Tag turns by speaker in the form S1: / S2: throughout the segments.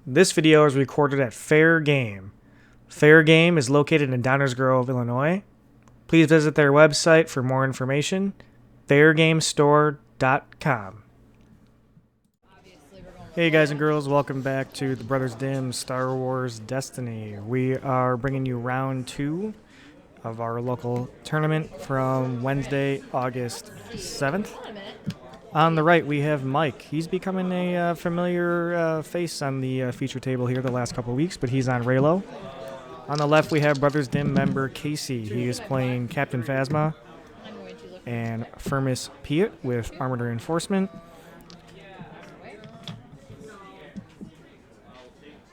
S1: This video is recorded at Fair Game. Fair Game is located in Downers Grove, Illinois. Please visit their website for more information, fairgamestore.com. Hey guys and girls, welcome back to the Brothers Dimm Star Wars Destiny. We are bringing you round 2 of our local tournament from Wednesday, August 7th. On the right, we have Mike. He's becoming a familiar face on the feature table here the last couple of weeks, but he's on Raylo. On the left, we have Brothers Dimm member Casey. He is playing Captain Phasma and Firmus Piett with Armored Reinforcement.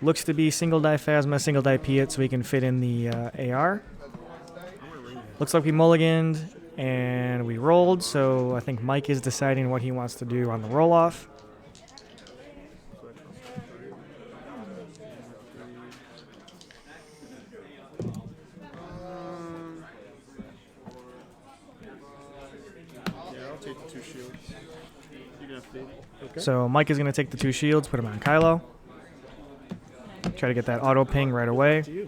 S1: Looks to be single die Phasma, single die Piett, so we can fit in the AR. Looks like we mulliganed and we rolled, so I think Mike is deciding what he wants to do on the roll-off.
S2: Yeah, I'll take the 2 shields. You can have to. Okay.
S1: So Mike is going to take the 2 shields, put them on Kylo. Try to get that auto ping right away.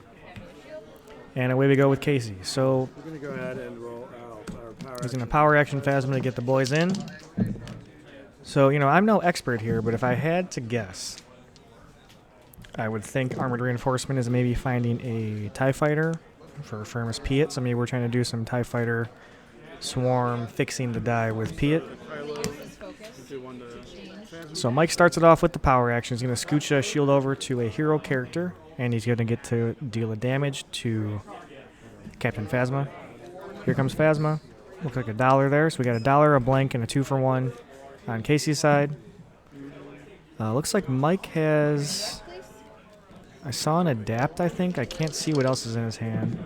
S1: And away we go with Casey. So
S2: we're going to go ahead and roll out our power
S1: he's going to power action Phasma to get the boys in. So, I'm no expert here, but if I had to guess, I would think Armored Reinforcement is maybe finding a TIE Fighter for Firmus Piett. So maybe we're trying to do some TIE Fighter swarm fixing the die with Piett. So Mike starts it off with the power action. He's going to scooch a shield over to a hero character, and he's going to get to deal a damage to Captain Phasma. Here comes Phasma. Looks like $1 there. So we got $1, a blank, and a 2 for 1 on Casey's side. Looks like Mike has... I saw an adapt, I think. I can't see what else is in his hand.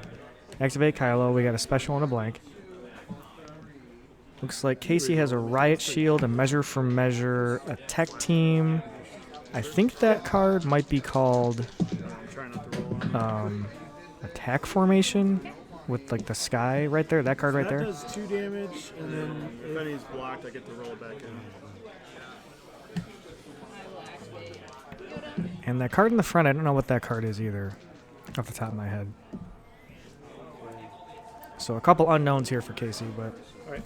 S1: Activate Kylo. We got a special and a blank. Looks like Casey has a Riot Shield, a Measure for Measure, a Tech Team. I think that card might be called Attack Formation with like the sky right there. That card right there.
S2: That does 2 damage, and then if any's blocked, I get to roll it back in.
S1: And that card in the front, I don't know what that card is either, off the top of my head. So a couple unknowns here for Casey, but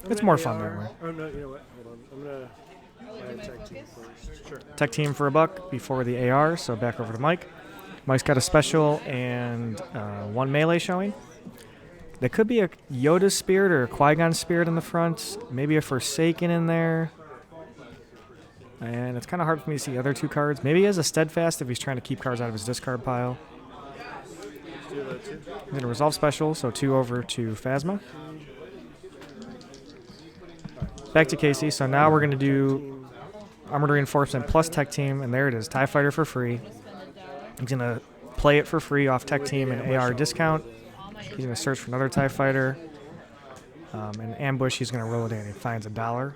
S1: it's more fun that way.
S2: Oh, no, you know what? Hold on. I'm going to Tech Team first. Sure.
S1: Tech Team for $1 before the AR, so back over to Mike. Mike's got a special and 1 melee showing. There could be a Yoda Spirit or a Qui-Gon Spirit in the front, maybe a Forsaken in there. And it's kind of hard for me to see the other 2 cards. Maybe he has a Steadfast if he's trying to keep cards out of his discard pile.
S2: Do that too.
S1: He's going to resolve special, so 2 over to Phasma. Back to Casey, so now we're going to do Armored Reinforcement plus Tech Team, and there it is, TIE Fighter for free. He's going to play it for free off Tech Team and AR discount. He's going to search for another TIE Fighter. In ambush, he's going to roll it in. He finds $1.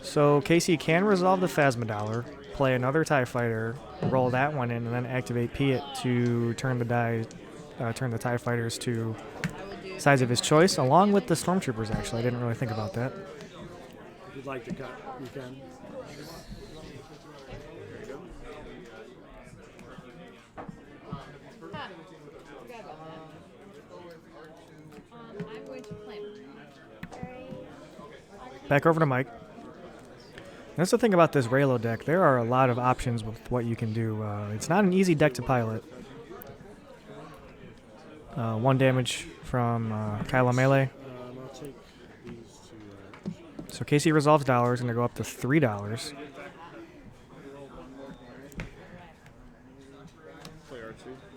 S1: So Casey can resolve the Phasma $, play another TIE Fighter, roll that one in, and then activate Piett to turn the TIE Fighters to size of his choice, along with the Stormtroopers, actually. I didn't really think about that.
S2: If you'd like to cut, you can.
S1: Back over to Mike. That's the thing about this Raylo deck. There are a lot of options with what you can do. It's not an easy deck to pilot. 1 damage from Kylo melee.
S2: I'll take these 2.
S1: So Casey resolves $. Going to go up to $3.
S2: Play R2.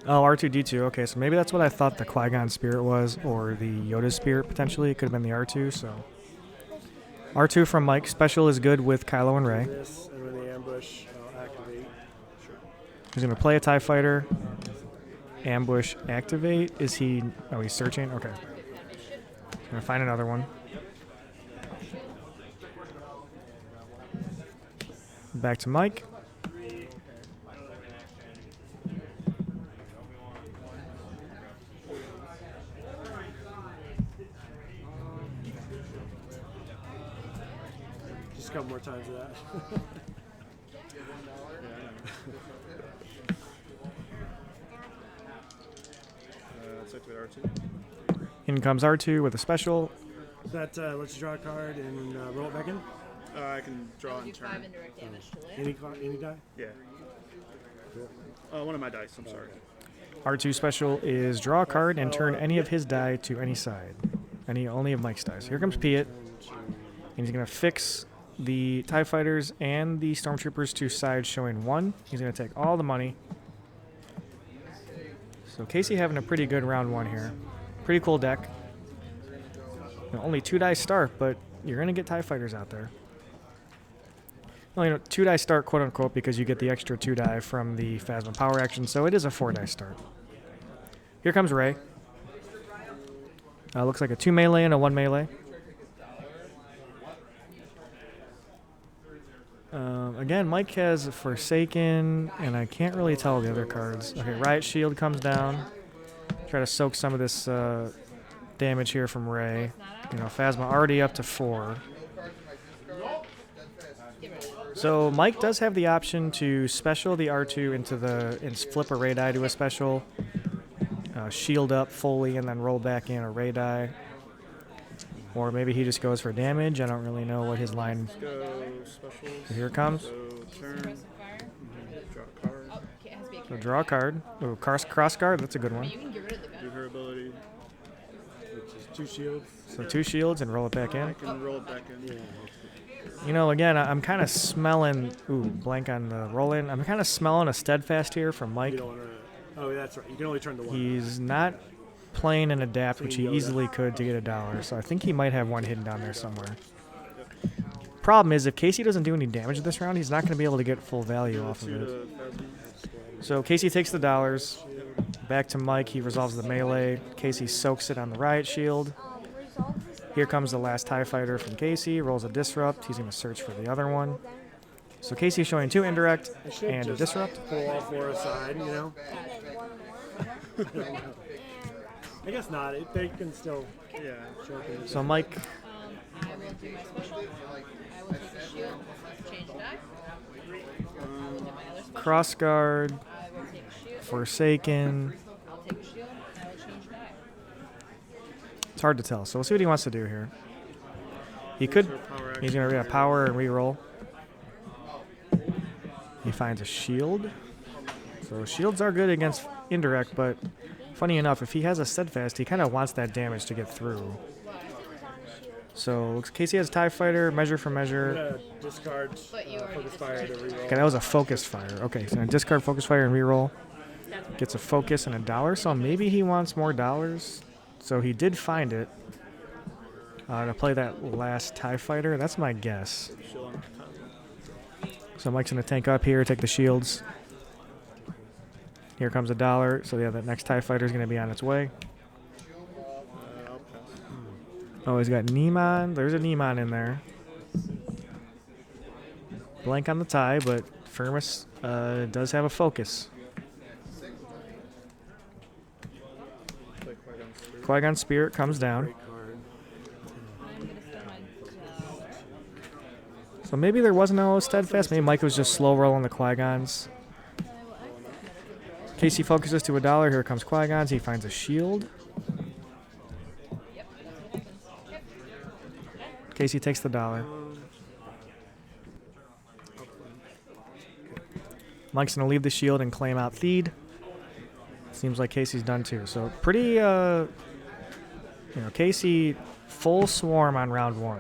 S1: Oh, R2-D2. Okay, so maybe that's what I thought the Qui-Gon Spirit was, or the Yoda Spirit potentially. It could have been the R2. So R2 from Mike. Special is good with Kylo and Rey.
S2: This, and when the ambush, I'll activate. Sure.
S1: He's going to play a TIE Fighter. Ambush, activate. Is he... Oh, he's searching? Okay. He's going to find another one. Back to Mike.
S2: Just a couple more times of that.
S3: Activate R2.
S1: In comes R2 with a special.
S2: That lets you draw a card and roll it back in.
S3: I can draw and turn.
S2: Any die?
S3: Yeah. One of my dice. I'm sorry.
S1: R2 special is draw a card and turn any of his die to any side. Only of Mike's dice. Here comes Piett. And he's going to fix the TIE Fighters and the Stormtroopers to sides showing 1. He's going to take all the money. So Casey having a pretty good round 1 here. Pretty cool deck. Only 2 die start, but you're going to get TIE Fighters out there. Well, 2 die start, quote unquote, because you get the extra 2 die from the Phasma power action, so it is a 4 die start. Here comes Rey. Looks like a 2 melee and a 1 melee. Again, Mike has Forsaken, and I can't really tell the other cards. Okay, Riot Shield comes down. Try to soak some of this damage here from Rey. Phasma already up to 4. So Mike does have the option to special the R2 and flip a Rey die to a special, shield up fully, and then roll back in a Rey die. Or maybe he just goes for damage. I don't really know what his line.
S3: Go specials.
S1: Here it comes.
S3: Go turn. Draw a card.
S1: So draw a card. Oh, cross guard. That's a good one.
S3: Do her ability.
S2: Which is 2 shields.
S1: So 2 shields and roll it back
S3: I
S1: in.
S3: can roll it back in.
S1: Again, I'm kind of smelling. Ooh, blank on the roll in. I'm kind of smelling a steadfast here from Mike.
S2: You don't wanna, oh, that's right. You can only turn the 1.
S1: He's not playing an adapt, which he easily could to get $1. So I think he might have one hidden down there somewhere. Problem is, if Casey doesn't do any damage this round, he's not going to be able to get full value off of it. So Casey takes the $. Back to Mike. He resolves the melee. Casey soaks it on the Riot Shield. Here comes the last TIE Fighter from Casey. Rolls a Disrupt. He's going to search for the other one. So Casey's showing 2 indirect and a Disrupt.
S2: Pull all 4 aside, I guess not. They can still, show up.
S1: So Mike.
S4: I will do my special. I will take a shield, change die. Do my other special.
S1: Cross guard.
S4: I will take a shield.
S1: Forsaken.
S4: I'll take a shield. I will change die.
S1: It's hard to tell. So we'll see what he wants to do here. He's going to power and reroll. He finds a shield. So shields are good against indirect, but funny enough, if he has a steadfast, he kind of wants that damage to get through. So Casey has TIE Fighter, measure for measure.
S2: Discard focus fire to reroll.
S1: Okay, that was a focus fire. Okay, so discard focus fire and reroll. Gets a focus and $1, so maybe he wants more dollars. So he did find it to play that last TIE Fighter. That's my guess. So Mike's going to tank up here, take the shields. Here comes $1. So yeah, that next TIE Fighter is going to be on its way. Oh, he's got Neiman. There's a Neiman in there. Blank on the tie, but Firmus does have a focus. Qui-Gon Spirit comes down. So maybe there wasn't no steadfast. Maybe Mike was just slow rolling the Qui-Gons. Casey focuses to $1. Here comes Qui-Gon's. He finds a shield. Casey takes the $1. Mike's going to leave the shield and claim out Theed. Seems like Casey's done too. So pretty, Casey full swarm on round 1.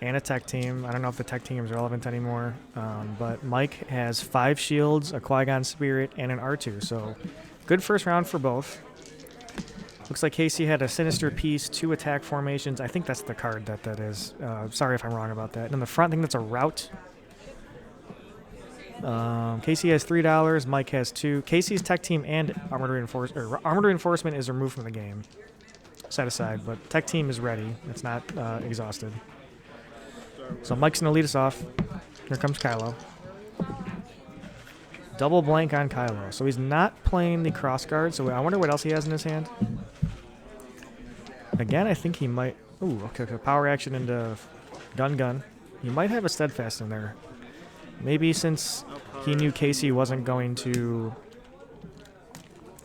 S1: And a tech team. I don't know if the tech team is relevant anymore. But Mike has 5 shields, a Qui-Gon Spirit, and an R2. So good first round for both. Looks like Casey had a Sinister Piece, 2 attack formations. I think that's the card that is. Sorry if I'm wrong about that. And in the front, I think that's a route. Casey has $3. Mike has 2. Casey's tech team and armored reinforcement is removed from the game. Set aside, but tech team is ready. It's not exhausted. So Mike's going to lead us off. Here comes Kylo. Double blank on Kylo. So he's not playing the cross guard. So I wonder what else he has in his hand. Again, I think he might... Ooh, okay, power action into gun. He might have a steadfast in there. Maybe since he knew Casey wasn't going to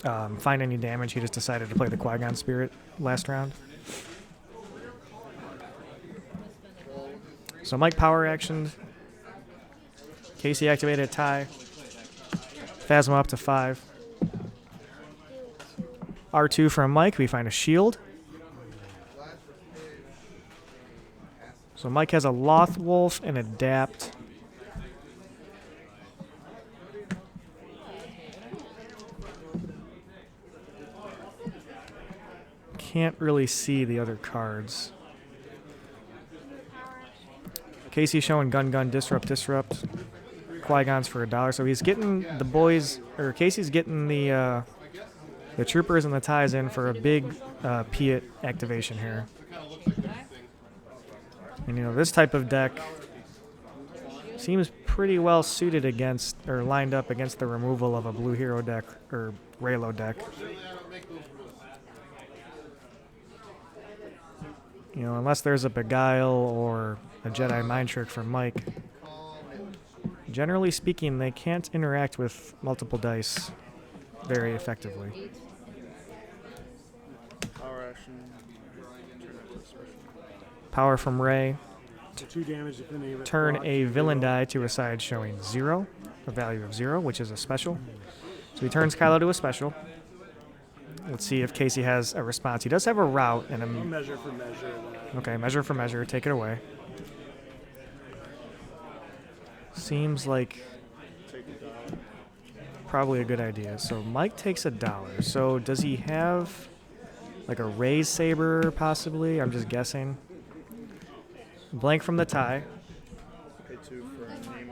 S1: find any damage. He just decided to play the Qui-Gon Spirit last round. So Mike power actioned. Casey activated a tie. Phasma up to 5. R2 from Mike. We find a shield. So Mike has a Loth-Wolf and Adapt. Can't really see the other cards. Casey showing Gun, Disrupt. Qui-Gon's for $1. So he's getting the boys, or Casey's getting the troopers and the ties in for a big Piett activation here. And you know, this type of deck seems pretty well suited against, or lined up against the removal of a blue hero deck or Raylo deck. You know, unless there's a Beguile or a Jedi Mind Trick from Mike. Generally speaking, they can't interact with multiple dice very effectively.
S3: Power action. Turn it to special.
S1: Power from Ray.
S2: So 2 damage if any of it
S1: Turn
S2: blocked,
S1: a
S2: you
S1: villain
S2: reroll.
S1: die to a side showing 0, a value of 0, which is a special. So he turns Kylo to a special. Let's see if Casey has a response. He does have a route and a
S2: Measure for measure.
S1: okay, measure for measure. Take it away. Seems like
S3: Take a die.
S1: probably a good idea. So Mike takes $1. So does he have like a Ray's Saber possibly? I'm just guessing. Blank from the tie.
S3: Pay 2 for name.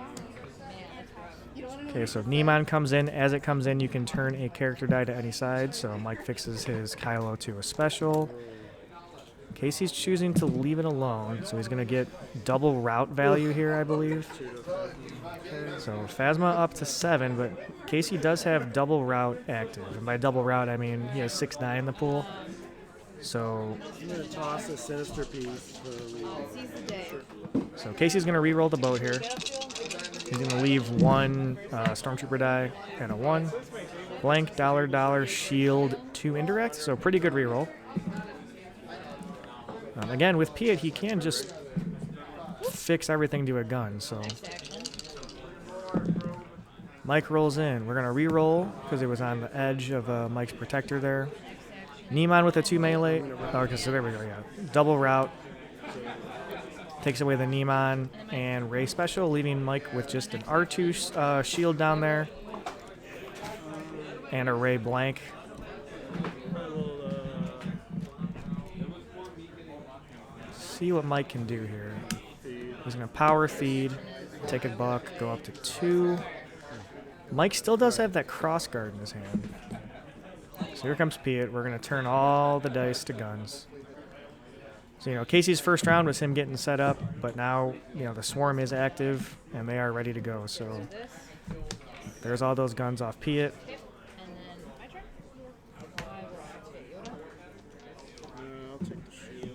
S1: Okay, so if Neiman comes in, as it comes in, you can turn a character die to any side. So Mike fixes his Kylo to a special. Casey's choosing to leave it alone, so he's going to get double route value here, I believe.
S3: 2 to Phasma.
S1: So Phasma up to 7, but Casey does have double route active. And by double route, I mean he has 6-9 in the pool. So
S2: I'm going to toss a Sinister piece for a reroll.
S4: Seize the day.
S1: so Casey's going to re-roll the boat here. He's going to leave 1 Stormtrooper die and a 1. Blank, $, shield, 2 indirect, so pretty good re-roll. Again, with Piett, he can just fix everything to a gun, so Mike rolls in. We're going to re-roll because it was on the edge of Mike's protector there. Neiman with a 2 melee. Oh, okay, so there we go, yeah. Double route. Takes away the Neiman and Ray special, leaving Mike with just an R2 shield down there. And a Ray blank. See what Mike can do here. He's going to power feed, take a buck, go up to 2. Mike still does have that cross guard in his hand. So here comes Piett. We're going to turn all the dice to guns. So, you know, Casey's first round was him getting set up, but now, you know, the swarm is active and they are ready to go. So
S4: This.
S1: there's all those guns off Piett.
S4: And then my turn. I will activate Yoda.
S3: I'll take the shield.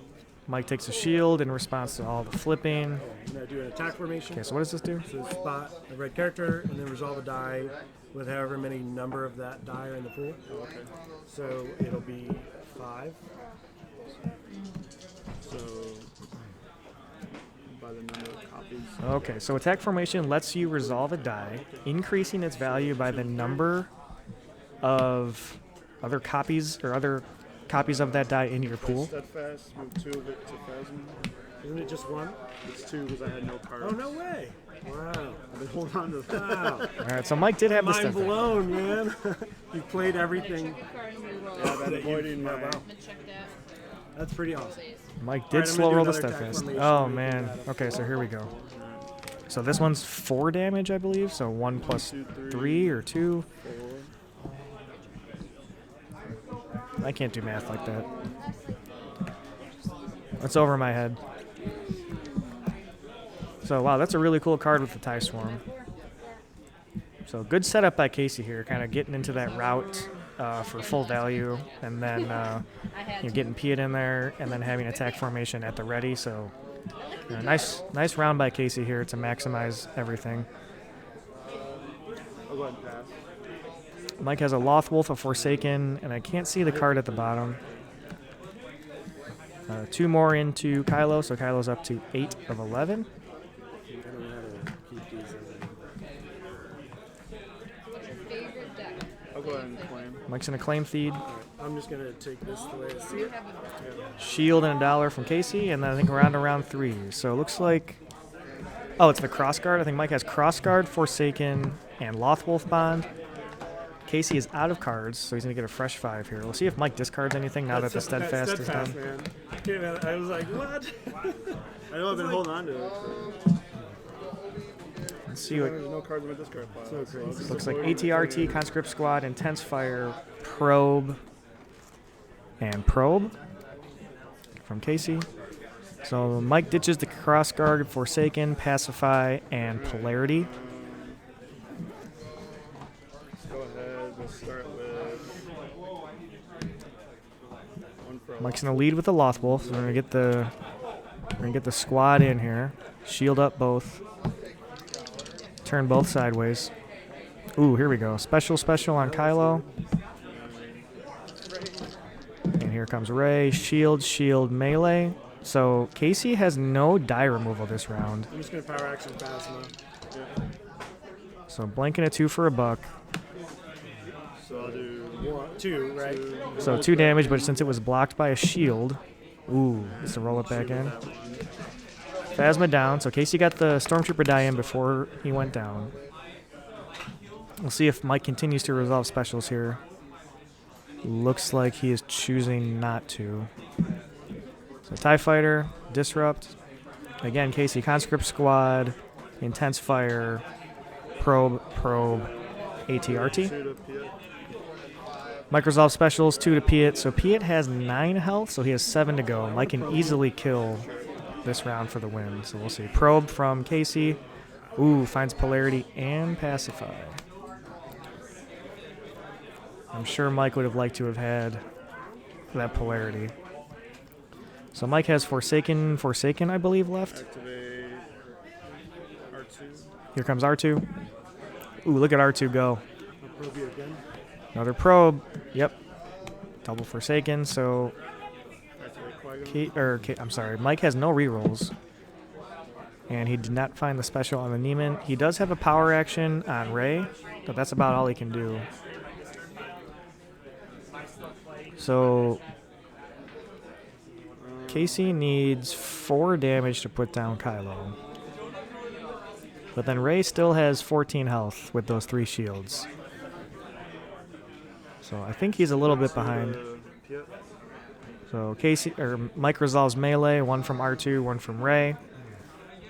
S1: Mike takes a shield in response to all the flipping.
S2: I'm going to do an attack formation.
S1: Okay, so what does this do?
S2: So spot a red character and then resolve a die with however many number of that die are in the pool.
S3: Okay.
S2: So it'll be 5.
S3: So by the number of copies.
S1: Okay, so attack formation lets you resolve a die, increasing its value by the number of other copies or other copies of that die in your pool.
S3: Steadfast, move 2 of it to Phasma.
S2: Isn't it just 1?
S3: It's 2 because I had no cards.
S2: Oh, no way. Wow.
S3: I've been holding on to that.
S2: Wow.
S1: All right, so Mike did have the
S2: Mind
S1: step back.
S2: blown, man. You played everything.
S4: Check your card and reroll.
S3: Yeah, I've been
S2: that you-
S3: avoiding
S2: yeah,
S3: my.
S2: wow.
S4: I'm gonna check that.
S2: That's pretty awesome.
S4: Please.
S1: Mike
S2: All
S1: did
S2: right, I'm
S1: slow
S2: gonna
S1: roll
S2: do
S1: the
S2: another attack
S1: steadfast.
S2: formation
S1: Oh
S2: to do
S1: man.
S2: that.
S1: Okay, so here we go. So this one's 4 damage, I believe. So 1 plus
S3: 2,
S1: 3 or 2.
S3: 4.
S1: I can't do math like that. That's over my head. So wow, that's a really cool card with the tie swarm. So good setup by Casey here, kind of getting into that route for full value, and then
S4: I had
S1: you're
S4: to.
S1: getting Piett in there, and then having attack formation at the ready. So nice round by Casey here to maximize everything.
S3: I'll go ahead and pass.
S1: Mike has a Loth-Wolf, a Forsaken, and I can't see the card at the bottom. 2 more into Kylo, so Kylo's up to 8 of 11.
S2: I don't know how to keep these.
S4: What's your favorite deck?
S3: I'll go ahead and claim.
S1: Mike's in a claim feed.
S2: I'm just gonna take this the way I see
S4: You
S2: it.
S4: have a
S1: Shield and $1 from Casey, and then I think we're on to round 3. So it looks like... Oh, it's the Crossguard. I think Mike has Crossguard, Forsaken, and Loth-Wolf Bond. Casey is out of cards, so he's going to get a fresh 5 here. We'll see if Mike discards anything now that the Steadfast is done.
S2: Man. Okay, man. I was like, what?
S3: I know I've been holding on to it.
S1: Let's see what...
S3: There's no cards in my discard pile.
S2: So crazy.
S1: Looks like ATRT, Conscript Squad, Intense Fire, Probe, and Probe from Casey. So Mike ditches the Crossguard, Forsaken, Pacify, and Polarity.
S3: Let's go ahead. We'll start with one for a
S1: Mike's gonna lead with the Loth-Wolf. So we're gonna get the squad in here. Shield up both. Turn both sideways. Ooh, here we go. Special on Kylo. And here comes Rey. Shield, melee. So Casey has no die removal this round.
S2: I'm just gonna power action Phasma.
S1: So blanking a 2 for a buck.
S3: So I'll do
S2: 2, right?
S1: So 2 damage, but since it was blocked by a shield, ooh, just to roll it back in. Phasma down. So Casey got the Stormtrooper die in before he went down. We'll see if Mike continues to resolve specials here. Looks like he is choosing not to. So TIE Fighter, Disrupt. Again, Casey, Conscript Squad, Intense Fire, Probe, ATRT.
S3: 2 to Piett.
S1: Mike resolve specials, 2 to Piett. So Piett has 9 health, so he has 7 to go. Mike can easily kill this round for the win. So we'll see. Probe from Casey. Ooh, finds Polarity and Pacify. I'm sure Mike would have liked to have had that Polarity. So Mike has Forsaken, I believe, left.
S3: Activate R2.
S1: Here comes R2. Ooh, look at R2 go.
S2: I'll probe you again.
S1: Another Probe. Yep. Double Forsaken. So,
S3: Activate Qui-Gon.
S1: I'm sorry. Mike has no rerolls. And he did not find the special on the Neiman. He does have a power action on Rey, but that's about all he can do. So Casey needs 4 damage to put down Kylo. But then Rey still has 14 health with those 3 shields. So I think he's a little bit behind.
S3: Piett.
S1: So Mike resolves melee, 1 from R2, 1 from Rey.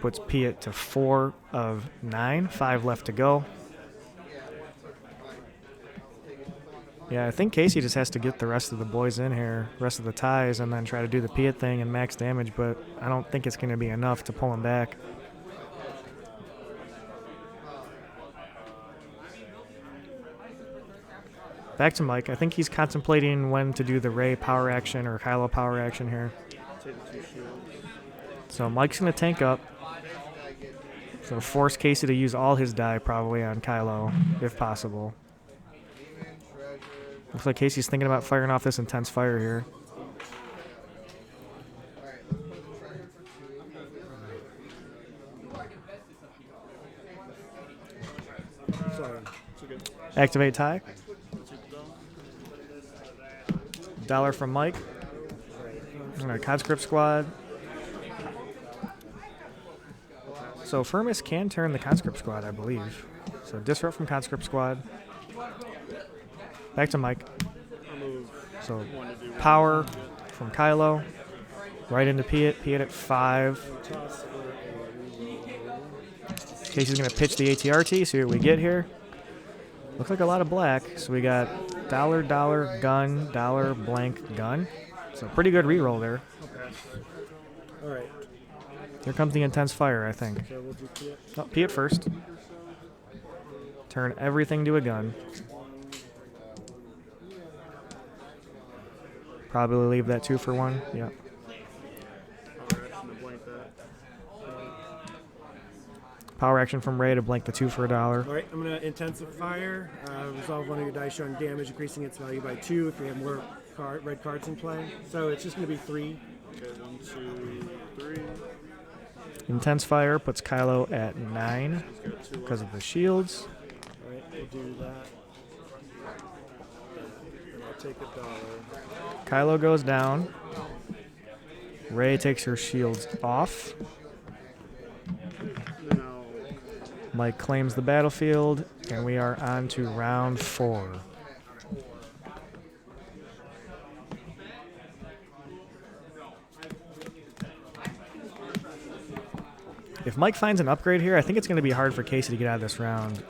S1: Puts Piett to 4 of 9, 5 left to go. Yeah, I think Casey just has to get the rest of the boys in here, rest of the ties, and then try to do the Piett thing and max damage, but I don't think it's going to be enough to pull him back. Back to Mike. I think he's contemplating when to do the Rey power action or Kylo power action here.
S3: Take the 2 shields.
S1: So Mike's going to tank up. So force Casey to use all his die probably on Kylo, if possible. Looks like Casey's thinking about firing off this Intense Fire here.
S2: Sorry.
S3: It's okay.
S1: Activate tie.
S3: Take the down.
S1: $1 from Mike. Conscript Squad. So Firmus can turn the Conscript Squad, I believe. So disrupt from Conscript Squad. Back to Mike.
S3: I'll move
S1: So
S3: 1 to do
S1: power from Kylo. Right into Piett. Piett at 5.
S2: Toss for a reroll.
S1: Casey's going to pitch the ATRT. See what we get here. Looks like a lot of black. So we got $, gun, $, blank, gun. So pretty good reroll there.
S2: Okay. All right.
S1: Here comes the Intense Fire, I think.
S2: So we'll do Piett.
S1: Oh, Piett first. Turn everything to a gun. Probably leave that 2 for 1. Yeah.
S3: power action to blank that.
S1: Power action from Ray to blank the 2 for $1.
S2: All right, I'm going to Intensive Fire. Resolve one of your dice showing damage, increasing its value by 2 if you have more red cards in play. So it's just going to be 3.
S3: Okay, 1, 2, 3.
S1: Intense Fire puts Kylo at 9
S3: He's got 2
S1: because of the shields.
S2: All right, we'll do that. And I'll take $1.
S1: Kylo goes down. Ray takes her shields off.
S3: Now,
S1: Mike claims the battlefield, and we are on to round 4. If Mike finds an upgrade here, I think it's going to be hard for Casey to get out of this round.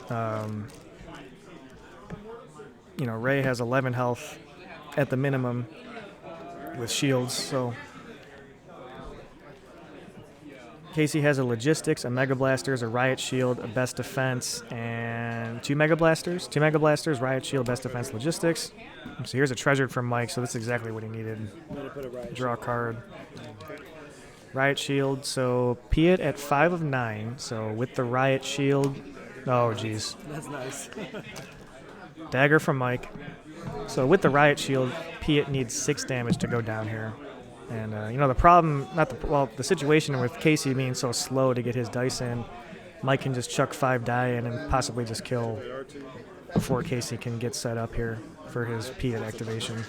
S1: You know, Ray has 11 health at the minimum with shields, so Casey has a Logistics, a Mega Blasters, a Riot Shield, a Best Defense, and 2 Mega Blasters. 2 Mega Blasters, Riot Shield, Best Defense, Logistics. So here's a Treasured from Mike, so that's exactly what he needed.
S2: I'm going to put a Riot
S1: Draw a card. Riot Shield, so Piett at 5 of 9, so with the Riot Shield, oh geez.
S2: That's nice.
S1: Dagger from Mike. So with the Riot Shield, Piett needs 6 damage to go down here. And, you know, the problem, the situation with Casey being so slow to get his dice in, Mike can just chuck 5 die in and possibly just kill before Casey can get set up here for his Piett activation.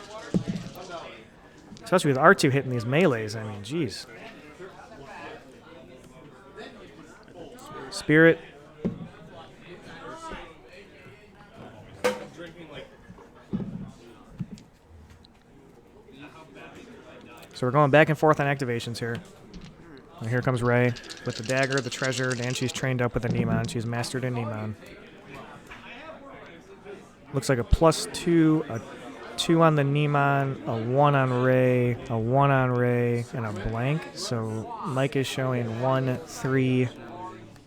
S1: Especially with R2 hitting these melees, I mean, geez. Spirit. So we're going back and forth on activations here. And here comes Ray with the dagger, the treasure, and she's trained up with a Nemon. She's mastered a Nemon. Looks like a +2, a 2 on the Nemon, a 1 on Ray, a 1 on Ray, and a blank. So Mike is showing 1, 3,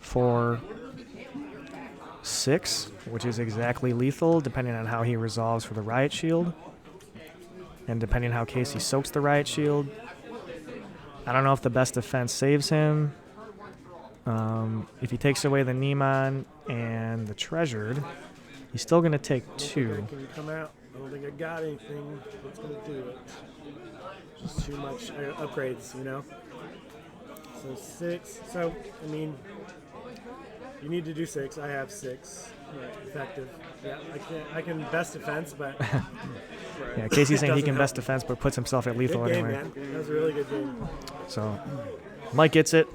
S1: 4, 6, which is exactly lethal, depending on how he resolves for the Riot Shield. And depending on how Casey soaks the Riot Shield. I don't know if the Best Defense saves him. If he takes away the Nemon and the Treasured, he's still going to take 2.
S2: Can you come out? I don't think I got anything that's going to do it. Just too much upgrades, you know? So 6. So, I mean, you need to do 6. I have 6. Right. Effective. Yeah, I can Best Defense, but...
S1: Yeah, Casey's saying he can Best Defense, but puts himself at lethal
S2: good game,
S1: anyway.
S2: Man. That was a really good game.
S1: So, Mike gets it.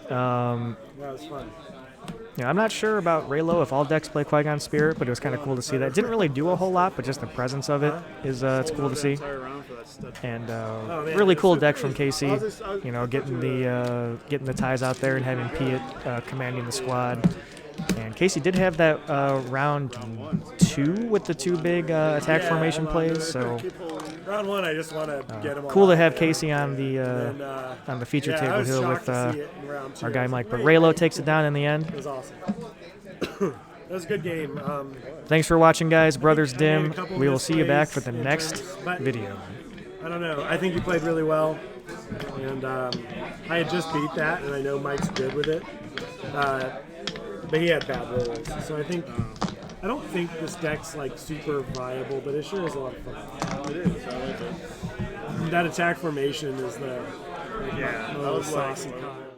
S2: That was fun.
S1: Yeah, I'm not sure about Raylo if all decks play Qui-Gon Spirit, but it was kind of cool to see that. It didn't really do a whole lot, but just the presence of it is it's cool to see. And really cool deck from Casey. You know, getting the ties out there and having Piett commanding the squad. And Casey did have that round 2 with the 2 big attack formation plays. So
S2: round 1, I just want to get him.
S1: Cool to have Casey on the feature table here with our guy Mike. But Raylo takes it down in the end.
S2: It was awesome. That was a good game.
S1: Thanks for watching, guys. Brothers Dimm. We will see you back for the next video.
S2: I don't know. I think you played really well. And I had just beat that, and I know Mike's good with it. But he had bad rolls. So I don't think this deck's like super viable, but it sure is a lot of fun.
S3: It is. I like it.
S2: That attack formation is the
S3: Yeah,
S2: most saucy card.